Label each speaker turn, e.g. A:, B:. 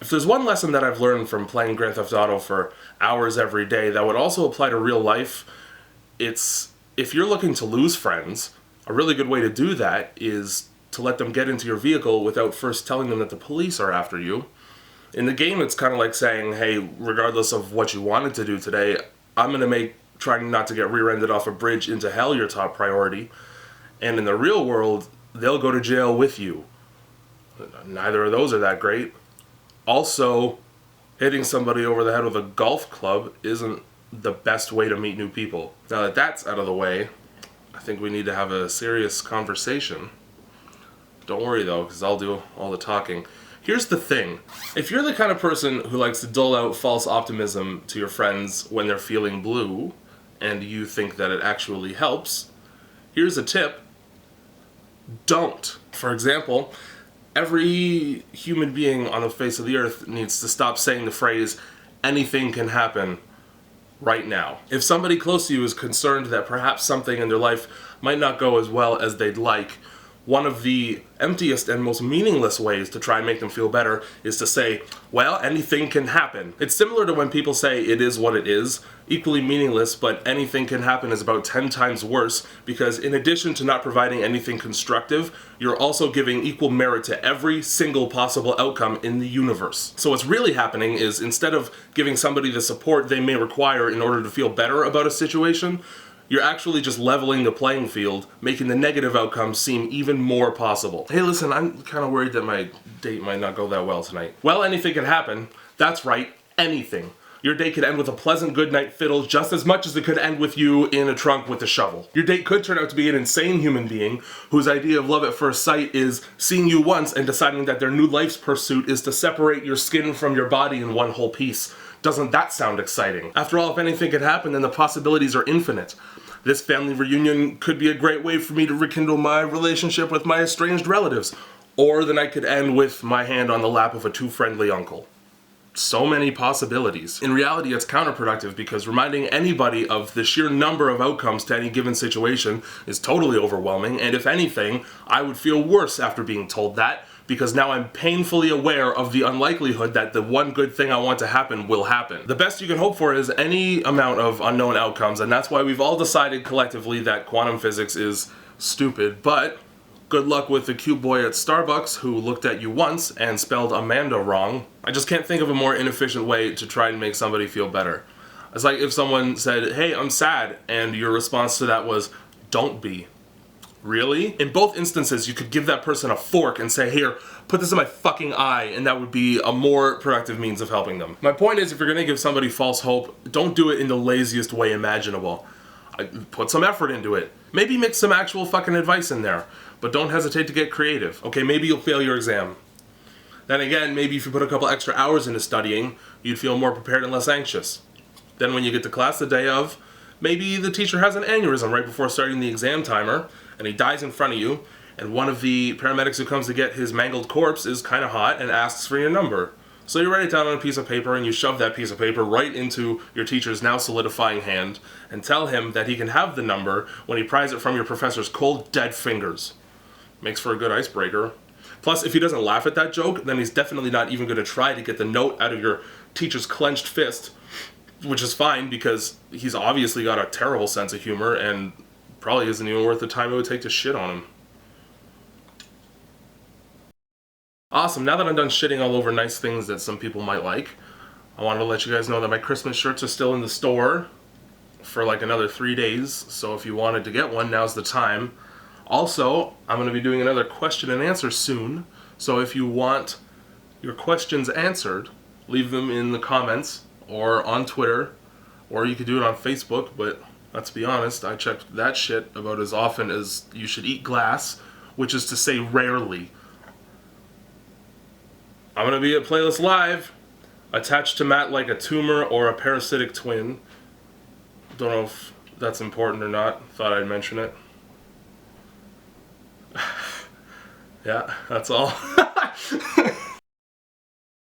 A: If there's one lesson that I've learned from playing Grand Theft Auto for hours every day that would also apply to real life, it's if you're looking to lose friends, a really good way to do that is to let them get into your vehicle without first telling them that the police are after you. In the game, it's kind of like saying, hey, regardless of what you wanted to do today, I'm going to make trying not to get rear-ended off a bridge into hell your top priority. And in the real world, they'll go to jail with you. Neither of those are that great. Also, hitting somebody over the head with a golf club isn't the best way to meet new people. Now that that's out of the way, I think we need to have a serious conversation. Don't worry though, because I'll do all the talking. Here's the thing. If you're the kind of person who likes to dole out false optimism to your friends when they're feeling blue, and you think that it actually helps, here's a tip. Don't. For example, every human being on the face of the earth needs to stop saying the phrase, anything can happen right now. If somebody close to you is concerned that perhaps something in their life might not go as well as they'd like, one of the emptiest and most meaningless ways to try and make them feel better is to say, well, anything can happen. It's similar to when people say it is what it is. Equally meaningless, but anything can happen is about 10 times worse, because in addition to not providing anything constructive, you're also giving equal merit to every single possible outcome in the universe. So what's really happening is, instead of giving somebody the support they may require in order to feel better about a situation, you're actually just leveling the playing field, making the negative outcomes seem even more possible. Hey listen, I'm kind of worried that my date might not go that well tonight. Well, anything can happen. That's right, anything. Your date could end with a pleasant goodnight fiddle just as much as it could end with you in a trunk with a shovel. Your date could turn out to be an insane human being whose idea of love at first sight is seeing you once and deciding that their new life's pursuit is to separate your skin from your body in one whole piece. Doesn't that sound exciting? After all, if anything could happen, then the possibilities are infinite. This family reunion could be a great way for me to rekindle my relationship with my estranged relatives. Or the night could end with my hand on the lap of a too friendly uncle. So many possibilities. In reality, it's counterproductive because reminding anybody of the sheer number of outcomes to any given situation is totally overwhelming, and if anything, I would feel worse after being told that, because now I'm painfully aware of the unlikelihood that the one good thing I want to happen will happen. The best you can hope for is any amount of unknown outcomes, and that's why we've all decided collectively that quantum physics is stupid, but good luck with the cute boy at Starbucks who looked at you once and spelled Amanda wrong. I just can't think of a more inefficient way to try and make somebody feel better. It's like if someone said, hey, I'm sad, and your response to that was, don't be. Really? In both instances, you could give that person a fork and say, here, put this in my fucking eye, and that would be a more productive means of helping them. My point is, if you're gonna give somebody false hope, don't do it in the laziest way imaginable. Put some effort into it. Maybe mix some actual fucking advice in there, but don't hesitate to get creative. Okay, maybe you'll fail your exam. Then again, maybe if you put a couple extra hours into studying, you'd feel more prepared and less anxious. Then when you get to class the day of, maybe the teacher has an aneurysm right before starting the exam timer, and he dies in front of you, and one of the paramedics who comes to get his mangled corpse is kind of hot and asks for your number. So you write it down on a piece of paper and you shove that piece of paper right into your teacher's now solidifying hand and tell him that he can have the number when he pries it from your professor's cold, dead fingers. Makes for a good icebreaker. Plus, if he doesn't laugh at that joke, then he's definitely not even going to try to get the note out of your teacher's clenched fist, which is fine because he's obviously got a terrible sense of humor and probably isn't even worth the time it would take to shit on him. Awesome, now that I'm done shitting all over nice things that some people might like, I wanted to let you guys know that my Christmas shirts are still in the store for like another 3 days, so if you wanted to get one, now's the time. Also, I'm going to be doing another question and answer soon, so if you want your questions answered, leave them in the comments or on Twitter, or you could do it on Facebook, but let's be honest, I check that shit about as often as you should eat glass, which is to say rarely. I'm going to be at Playlist Live, attached to Matt like a tumor or a parasitic twin. Don't know if that's important or not, thought I'd mention it. Yeah, that's all.